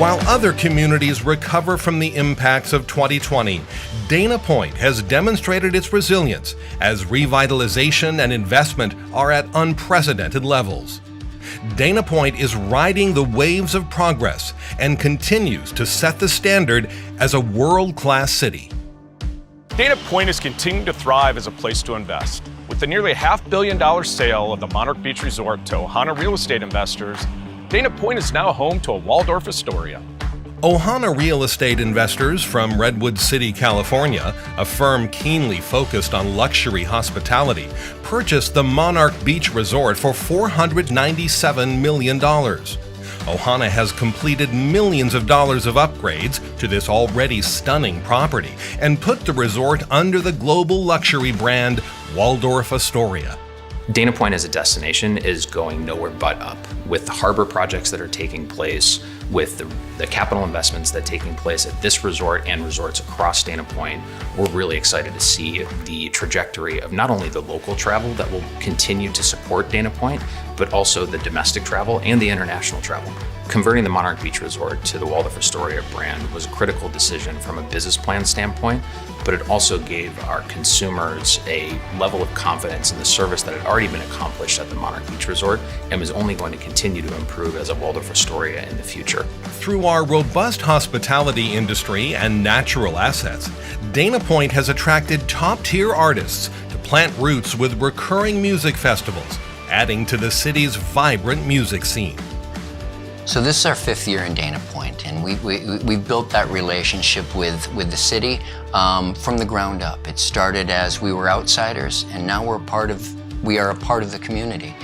While other communities recover from the impacts of 2020, Dana Point has demonstrated its resilience as revitalization and investment are at unprecedented levels. Dana Point is riding the waves of progress and continues to set the standard as a world-class city. Dana Point is continuing to thrive as a place to invest. With the nearly $500 million sale of the Monarch Beach Resort to Ohana real estate investors, Dana Point is now home to a Waldorf Astoria. Ohana real estate investors from Redwood City, California, a firm keenly focused on luxury hospitality, purchased the Monarch Beach Resort for $497 million. Ohana has completed millions of dollars of upgrades to this already stunning property and put the resort under the global luxury brand Waldorf Astoria. Dana Point as a destination is going nowhere but up. With the harbor projects that are taking place, with the capital investments that are taking place at this resort and resorts across Dana Point, we're really excited to see the trajectory of not only the local travel that will continue to support Dana Point, but also the domestic travel and the international travel. Converting the Monarch Beach Resort to the Waldorf Astoria brand was a critical decision from a business plan standpoint, but it also gave our consumers a level of confidence in the service that had already been accomplished at the Monarch Beach Resort and was only going to continue to improve as a Waldorf Astoria in the future. Through our robust hospitality industry and natural assets, Dana Point has attracted top-tier artists to plant roots with recurring music festivals, adding to the city's vibrant music scene. So this is our 5th year in Dana Point, and we built that relationship with the city from the ground up. It started as we were outsiders, and now we are a part of the community.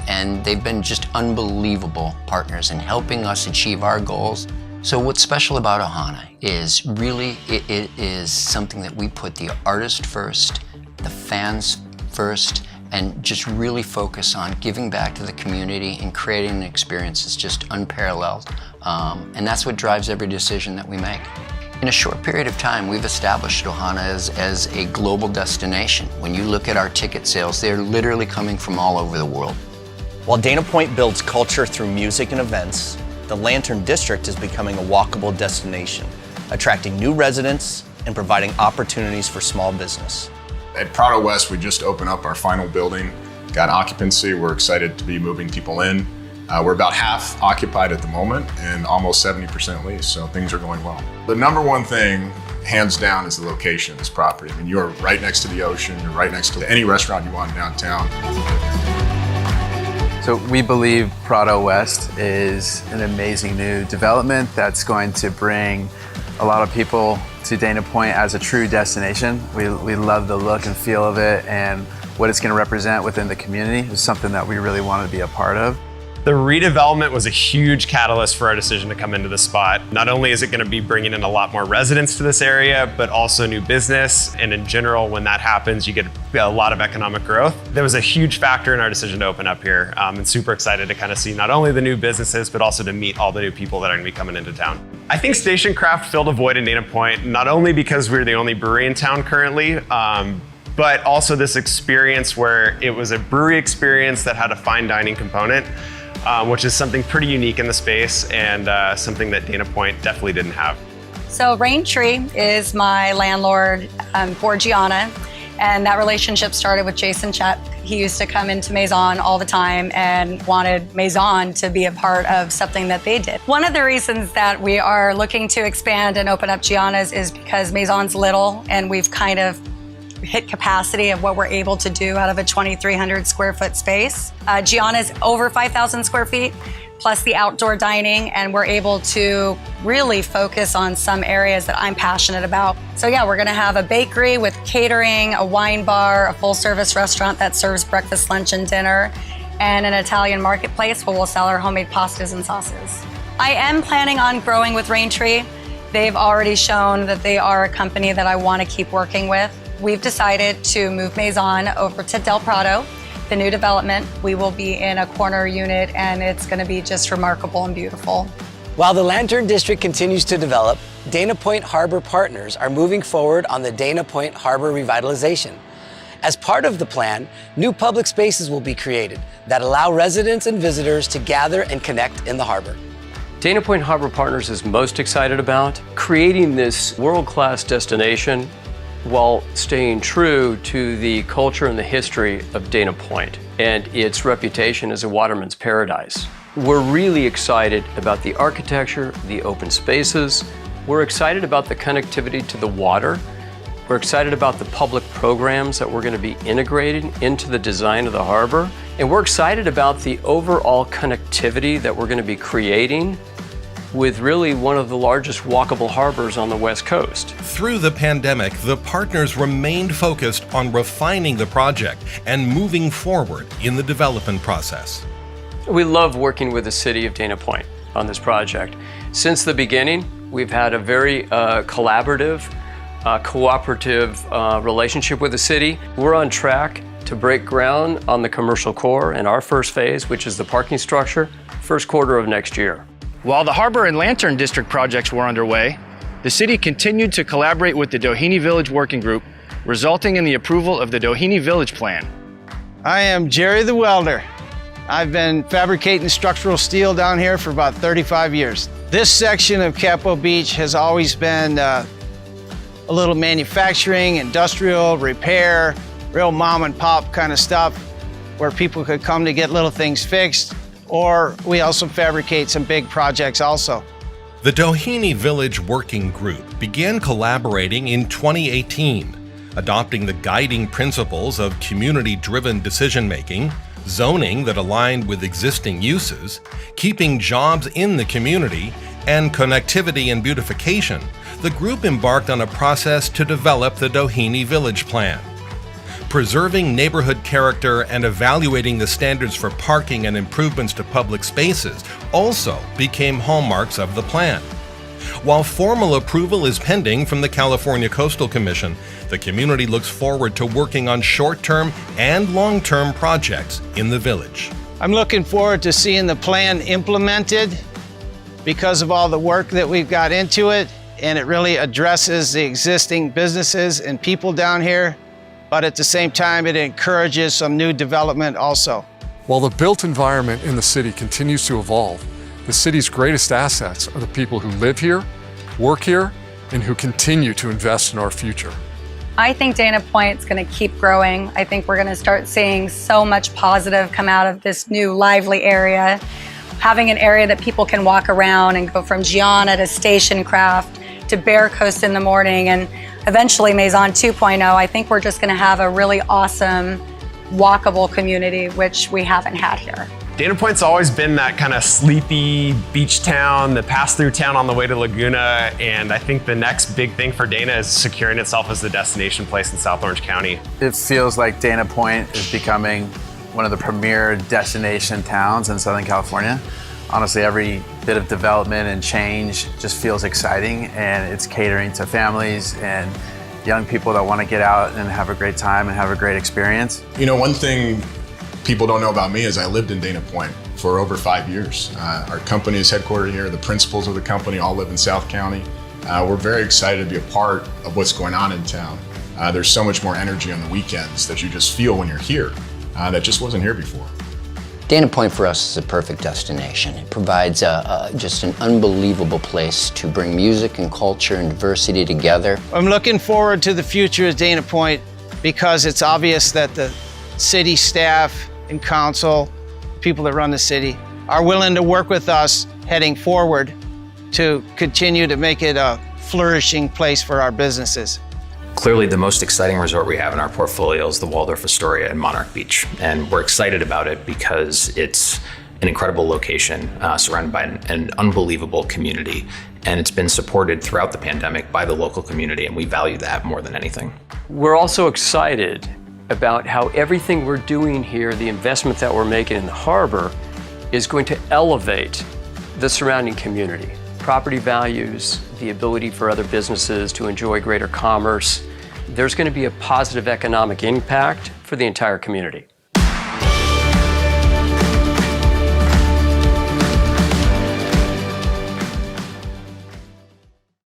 And they've been just unbelievable partners in helping us achieve our goals. So what's special about Ohana is really it is something that we put the artist first, the fans first, and just really focus on giving back to the community and creating an experience that's just unparalleled. And that's what drives every decision that we make. In a short period of time, we've established Ohana as a global destination. When you look at our ticket sales, they're literally coming from all over the world. While Dana Point builds culture through music and events, the Lantern District is becoming a walkable destination, attracting new residents and providing opportunities for small business. At Prado West, we just opened up our final building, got occupancy. We're excited to be moving people in. We're about half occupied at the moment and almost 70% leased, so things are going well. The number one thing, hands down, is the location of this property. I mean, you're right next to the ocean, you're right next to any restaurant you want downtown. So we believe Prado West is an amazing new development that's going to bring a lot of people to Dana Point as a true destination. We love the look and feel of it, and what it's going to represent within the community is something that we really want to be a part of. The redevelopment was a huge catalyst for our decision to come into the spot. Not only is it going to be bringing in a lot more residents to this area, but also new business. And in general, when that happens, you get a lot of economic growth. That was a huge factor in our decision to open up here. And super excited to kind of see not only the new businesses, but also to meet all the new people that are going to be coming into town. I think Station Craft filled a void in Dana Point, not only because we're the only brewery in town currently, but also this experience where it was a brewery experience that had a fine dining component. Which is something pretty unique in the space and something that Dana Point definitely didn't have. So Raintree is my landlord for Gianna, and that relationship started with Jason Chet. He used to come into Maison all the time and wanted Maison to be a part of something that they did. One of the reasons that we are looking to expand and open up Gianna's is because Maison's little and we've kind of hit capacity of what we're able to do out of a 2,300 square foot space. Gianna's over 5,000 square feet, plus the outdoor dining, and we're able to really focus on some areas that I'm passionate about. So yeah, we're gonna have a bakery with catering, a wine bar, a full service restaurant that serves breakfast, lunch, and dinner, and an Italian marketplace where we'll sell our homemade pastas and sauces. I am planning on growing with Raintree. They've already shown that they are a company that I wanna keep working with. We've decided to move Maison over to Del Prado, the new development. We will be in a corner unit and it's gonna be just remarkable and beautiful. While the Lantern District continues to develop, Dana Point Harbor partners are moving forward on the Dana Point Harbor revitalization. As part of the plan, new public spaces will be created that allow residents and visitors to gather and connect in the harbor. Dana Point Harbor Partners is most excited about creating this world-class destination while staying true to the culture and the history of Dana Point and its reputation as a waterman's paradise. We're really excited about the architecture, the open spaces. We're excited about the connectivity to the water. We're excited about the public programs that we're going to be integrating into the design of the harbor. And we're excited about the overall connectivity that we're going to be creating with really one of the largest walkable harbors on the West Coast. Through the pandemic, the partners remained focused on refining the project and moving forward in the development process. We love working with the city of Dana Point on this project. Since the beginning, we've had a very collaborative, cooperative relationship with the city. We're on track to break ground on the commercial core in our first phase, which is the parking structure, first quarter of next year. While the Harbor and Lantern District projects were underway, the city continued to collaborate with the Doheny Village Working Group, resulting in the approval of the Doheny Village Plan. I am Jerry the Welder. I've been fabricating structural steel down here for about 35 years. This section of Capo Beach has always been a little manufacturing, industrial, repair, real mom and pop kind of stuff where people could come to get little things fixed. Or we also fabricate some big projects also. The Doheny Village Working Group began collaborating in 2018, adopting the guiding principles of community-driven decision-making, zoning that aligned with existing uses, keeping jobs in the community, and connectivity and beautification. The group embarked on a process to develop the Doheny Village Plan. Preserving neighborhood character and evaluating the standards for parking and improvements to public spaces also became hallmarks of the plan. While formal approval is pending from the California Coastal Commission, the community looks forward to working on short-term and long-term projects in the village. I'm looking forward to seeing the plan implemented because of all the work that we've got into it, and it really addresses the existing businesses and people down here. But at the same time, it encourages some new development also. While the built environment in the city continues to evolve, the city's greatest assets are the people who live here, work here, and who continue to invest in our future. I think Dana Point's going to keep growing. I think we're going to start seeing so much positive come out of this new lively area. Having an area that people can walk around and go from Gianna to Station Craft to Bear Coast in the morning and eventually Maison 2.0, I think we're just going to have a really awesome, walkable community, which we haven't had here. Dana Point's always been that kind of sleepy beach town, the pass-through town on the way to Laguna, and I think the next big thing for Dana is securing itself as the destination place in South Orange County. It feels like Dana Point is becoming one of the premier destination towns in Southern California. Honestly, every bit of development and change just feels exciting, and it's catering to families and young people that want to get out and have a great time and have a great experience. You know, one thing people don't know about me is I lived in Dana Point for over 5 years. Our company is headquartered here. The principals of the company all live in South County. We're very excited to be a part of what's going on in town. There's so much more energy on the weekends that you just feel when you're here that just wasn't here before. Dana Point for us is a perfect destination. It provides just an unbelievable place to bring music and culture and diversity together. I'm looking forward to the future of Dana Point because it's obvious that the city staff and council, people that run the city, are willing to work with us heading forward to continue to make it a flourishing place for our businesses. Clearly, the most exciting resort we have in our portfolio is the Waldorf Astoria in Monarch Beach, and we're excited about it because it's an incredible location surrounded by an unbelievable community, and it's been supported throughout the pandemic by the local community, and we value that more than anything. We're also excited about how everything we're doing here, the investment that we're making in the harbor, is going to elevate the surrounding community. Property values, the ability for other businesses to enjoy greater commerce. There's going to be a positive economic impact for the entire community.